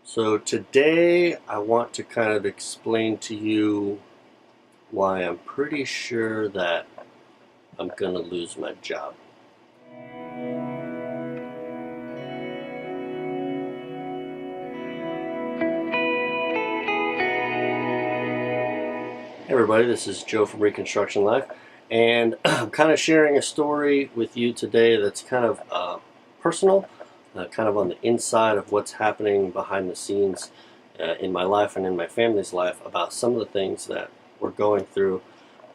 So today I want to kind of explain to you why I'm pretty sure that I'm gonna lose my job. Hey everybody, this is Joe from Reconstruction Life, and I'm kind of sharing a story with you today that's kind of personal, kind of on the inside of what's happening behind the scenes in my life and in my family's life about some of the things that we're going through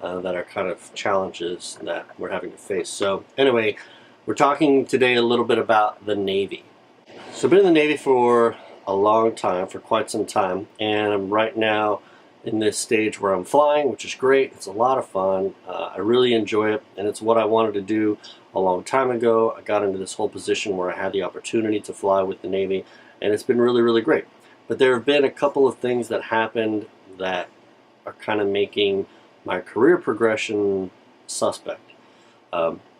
that are kind of challenges that we're having to face. So anyway, we're talking today a little bit about the Navy. So I've been in the Navy for a long time, for quite some time, and I'm right now in this stage where I'm flying, which is great. It's a lot of fun. I really enjoy it, and it's what I wanted to do a long time ago. I got into this whole position where I had the opportunity to fly with the Navy, and it's been really, really great. But there have been a couple of things that happened that are kind of making my career progression suspect.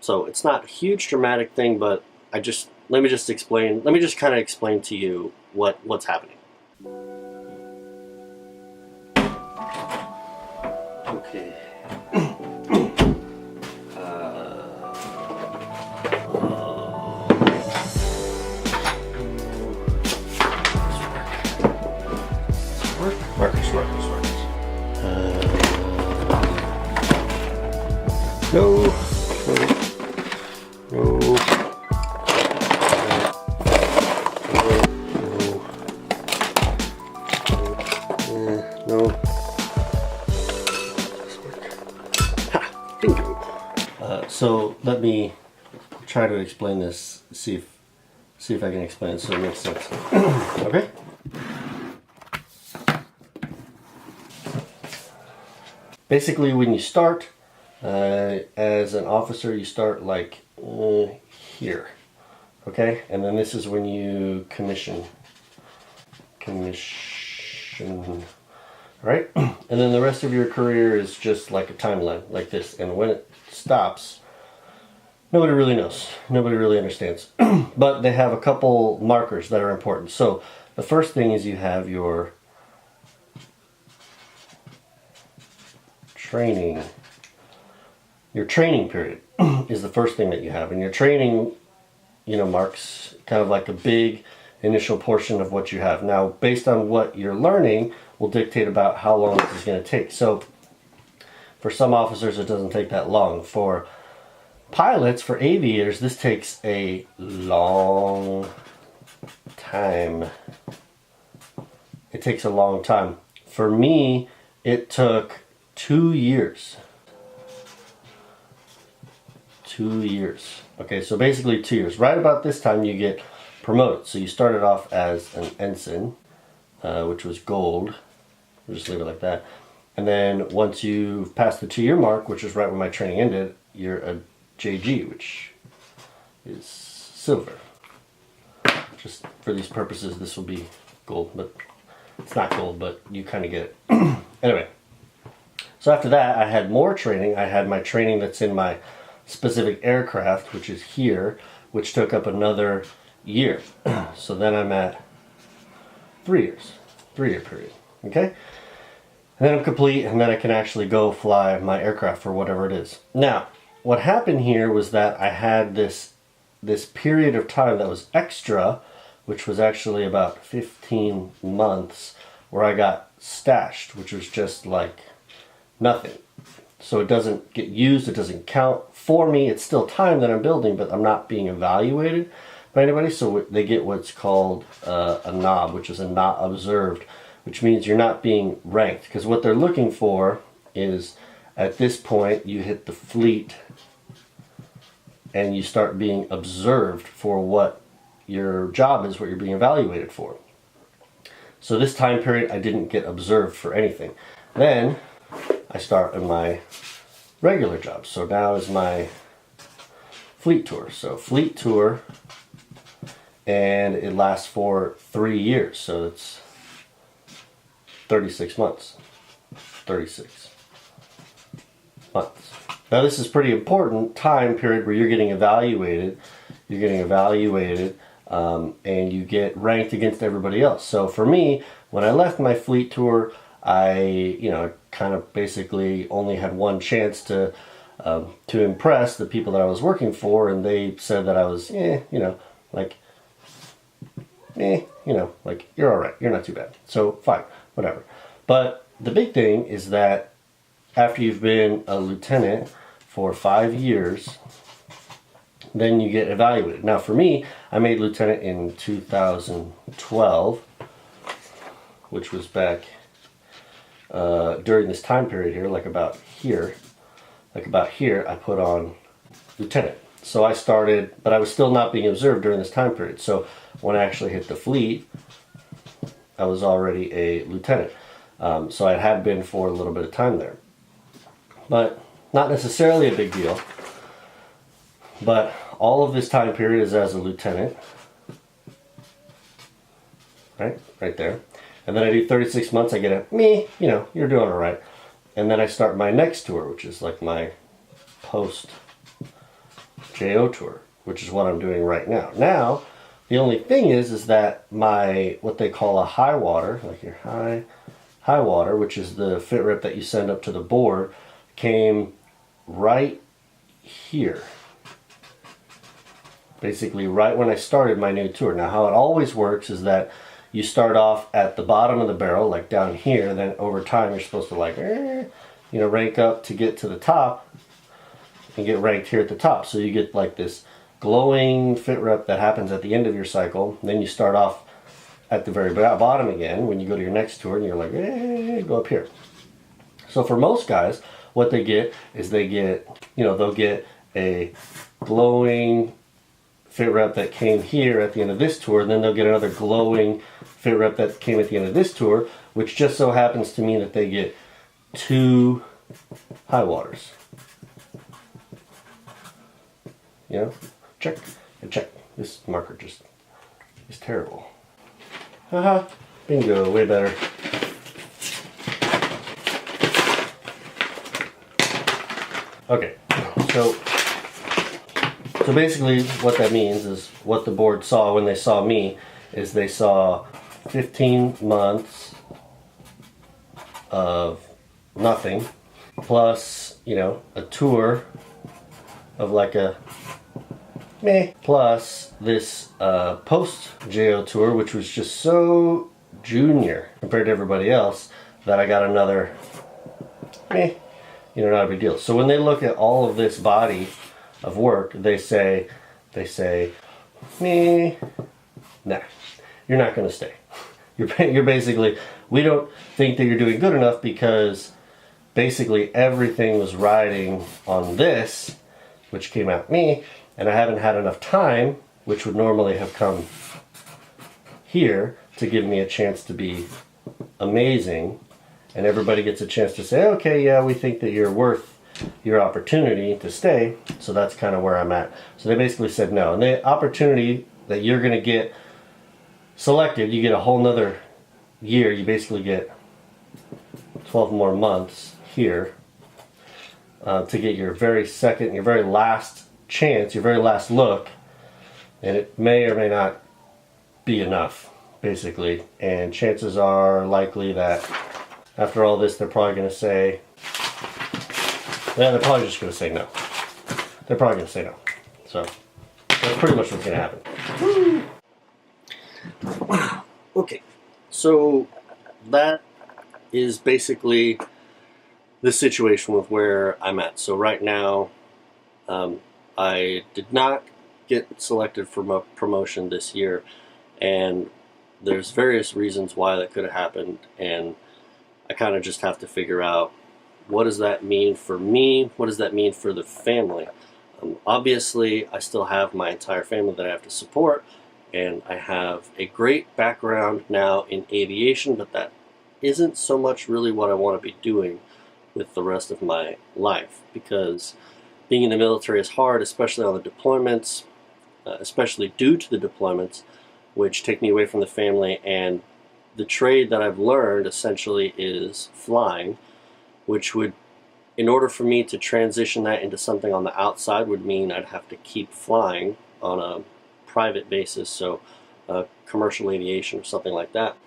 So it's not a huge dramatic thing, but let me just kind of explain to you what's happening. Okay. Markers. No. So let me try to explain this. See if I can explain it so it makes sense. Okay. Basically, when you start as an officer, you start like here, okay, and then this is when you commission, right? And then the rest of your career is just like a timeline, like this. And when it stops, nobody really knows. Nobody really understands. But they have a couple markers that are important. So the first thing is you have your training. Your training period is the first thing that you have. And your training, marks kind of like a big initial portion of what you have. Now, based on what you're learning, will dictate about how long this is going to take. So for some officers, it doesn't take that long. For pilots, for aviators, this takes a long time. It takes a long time. For me, it took 2 years. 2 years. Okay, so basically 2 years. Right about this time, you get promoted. So you started off as an ensign, which was gold. We'll just leave it like that. And then once you pass the 2-year mark, which is right when my training ended, you're a JG, which is silver. Just for these purposes, this will be gold, but it's not gold, but you kind of get it. Anyway, so after that, I had more training. I had my training that's in my specific aircraft, which is here, which took up another year. So then I'm at 3 years, 3-year period, okay? And then I'm complete, and then I can actually go fly my aircraft for whatever it is. Now, what happened here was that I had this period of time that was extra, which was actually about 15 months, where I got stashed, which was just like nothing. So it doesn't get used, it doesn't count. For me, it's still time that I'm building, but I'm not being evaluated by anybody, so they get what's called a NOB, which is a not observed, which means you're not being ranked. Because what they're looking for is, at this point, you hit the fleet and you start being observed for what your job is, what you're being evaluated for. So this time period, I didn't get observed for anything. Then I start in my regular job. So now is my fleet tour. So fleet tour, and it lasts for 3 years. So it's 36 months. 36 months. Now this is pretty important time period where you're getting evaluated. You're getting evaluated and you get ranked against everybody else. So for me, when I left my fleet tour, I kind of basically only had one chance to impress the people that I was working for, and they said that I was like you're all right, you're not too bad, so fine, whatever. But the big thing is that after you've been a lieutenant for 5 years, then you get evaluated. Now for me, I made lieutenant in 2012, which was back during this time period here, like about here, I put on lieutenant. So I started, but I was still not being observed during this time period. So when I actually hit the fleet, I was already a lieutenant. So I had been for a little bit of time there. But not necessarily a big deal. But all of this time period is as a lieutenant. Right there. And then I do 36 months, I get a you're doing all right. And then I start my next tour, which is like my post JO tour, which is what I'm doing right now. Now, the only thing is that my, what they call a high water, like your high water, which is the fit rep that you send up to the board, came right here. Basically right when I started my new tour. Now how it always works is that you start off at the bottom of the barrel, like down here, then over time you're supposed to like, rank up to get to the top and get ranked here at the top. So you get like this glowing fit rep that happens at the end of your cycle. And then you start off at the very bottom again when you go to your next tour, and you're like, go up here. So for most guys, what they get is they get, they'll get a glowing fit rep that came here at the end of this tour, and then they'll get another glowing fit rep that came at the end of this tour, which just so happens to mean that they get 2 high waters. Check and check. This marker just is terrible. Haha, bingo, way better. Okay, so basically what that means is what the board saw when they saw me is they saw 15 months of nothing plus, a tour of like a meh, plus this post JO tour, which was just so junior compared to everybody else that I got another meh, not a big deal. So when they look at all of this body of work, they say, meh, nah, you're not going to stay. You're basically, we don't think that you're doing good enough because basically everything was riding on this, which came out me, and I haven't had enough time, which would normally have come here, to give me a chance to be amazing, and everybody gets a chance to say, okay, yeah, we think that you're worth your opportunity to stay, so that's kind of where I'm at. So they basically said no, and the opportunity that you're going to get selected, you get a whole nother year, you basically get 12 more months here to get your very last chance, your very last look, and it may or may not be enough, basically. And chances are likely that after all this, they're probably going to say, they're probably just going to say no. They're probably going to say no. So that's pretty much what's going to happen. Okay, so that is basically the situation with where I'm at. So right now, I did not get selected for promotion this year, and there's various reasons why that could have happened, and I kind of just have to figure out, what does that mean for me? What does that mean for the family? Obviously, I still have my entire family that I have to support, and I have a great background now in aviation, but that isn't so much really what I want to be doing with the rest of my life, because being in the military is hard, especially on the deployments, especially due to the deployments, which take me away from the family. And the trade that I've learned essentially is flying, which would, in order for me to transition that into something on the outside, would mean I'd have to keep flying on a private basis, so commercial aviation or something like that.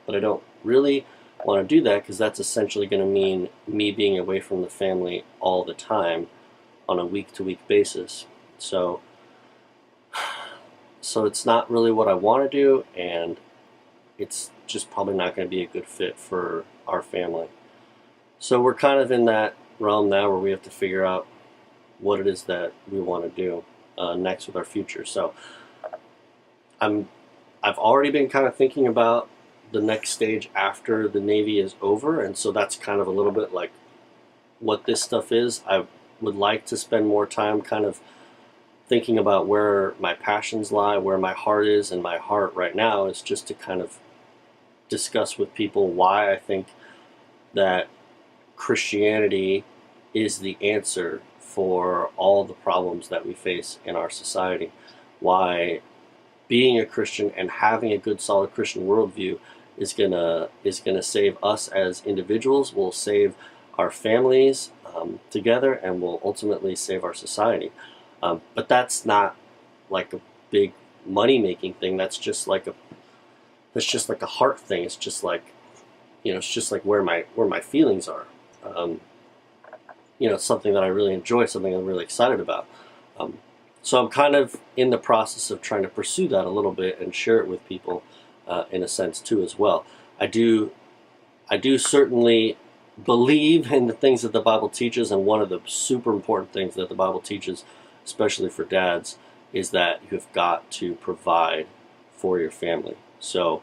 But I don't really want to do that because that's essentially going to mean me being away from the family all the time on a week-to-week basis. So it's not really what I want to do, and it's just probably not going to be a good fit for our family. So we're kind of in that realm now where we have to figure out what it is that we want to do next with our future. So I've already been kind of thinking about the next stage after the Navy is over, and so that's kind of a little bit like what this stuff is. I would like to spend more time kind of thinking about where my passions lie, where my heart is, and my heart right now is just to kind of discuss with people why I think that Christianity is the answer for all the problems that we face in our society. Why being a Christian and having a good, solid Christian worldview is gonna save us as individuals, will save our families together, and will ultimately save our society. But that's not like a big money-making thing. That's just like a heart thing. It's just like, it's just like where my feelings are. Something that I really enjoy, something I'm really excited about. So I'm kind of in the process of trying to pursue that a little bit and share it with people in a sense too as well. I do certainly believe in the things that the Bible teaches, and one of the super important things that the Bible teaches, especially for dads, is that you've got to provide for your family. So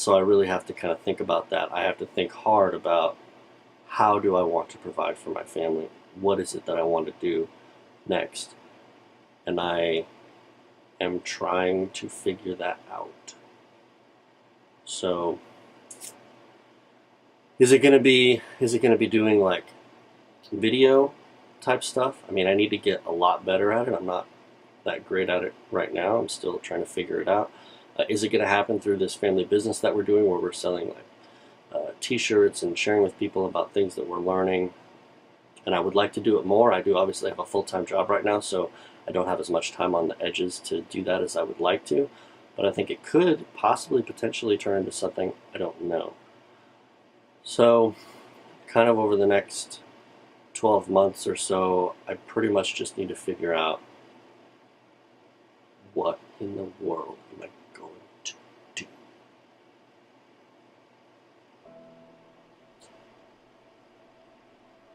I really have to kind of think about that. I have to think hard about, how do I want to provide for my family? What is it that I want to do next? And I am trying to figure that out. So is it going to be doing like video type stuff? I mean, I need to get a lot better at it. I'm not that great at it right now. I'm still trying to figure it out. Is it going to happen through this family business that we're doing, where we're selling like t-shirts and sharing with people about things that we're learning? And I would like to do it more. I do obviously have a full-time job right now, so I don't have as much time on the edges to do that as I would like to. But I think it could possibly potentially turn into something. I don't know. So kind of over the next 12 months or so, I pretty much just need to figure out, what in the world am I going to do?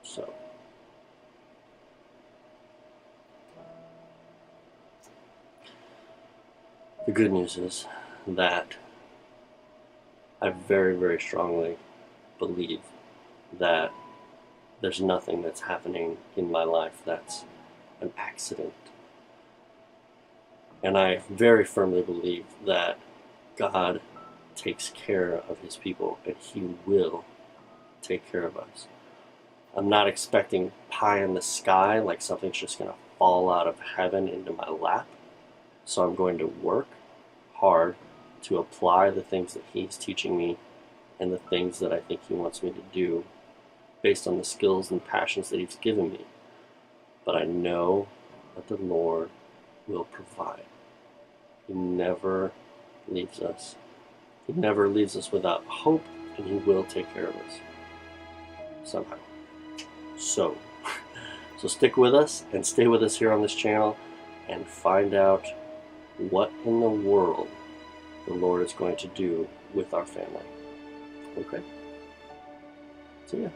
So the good news is that I very, very strongly believe that there's nothing that's happening in my life that's an accident. And I very firmly believe that God takes care of his people, and he will take care of us. I'm not expecting pie in the sky, like something's just going to fall out of heaven into my lap. So I'm going to work hard to apply the things that he's teaching me and the things that I think he wants me to do based on the skills and passions that he's given me. But I know that the Lord will provide. He never leaves us. He never leaves us without hope, and he will take care of us somehow. So stick with us and stay with us here on this channel and find out what in the world the Lord is going to do with our family. Okay? See ya.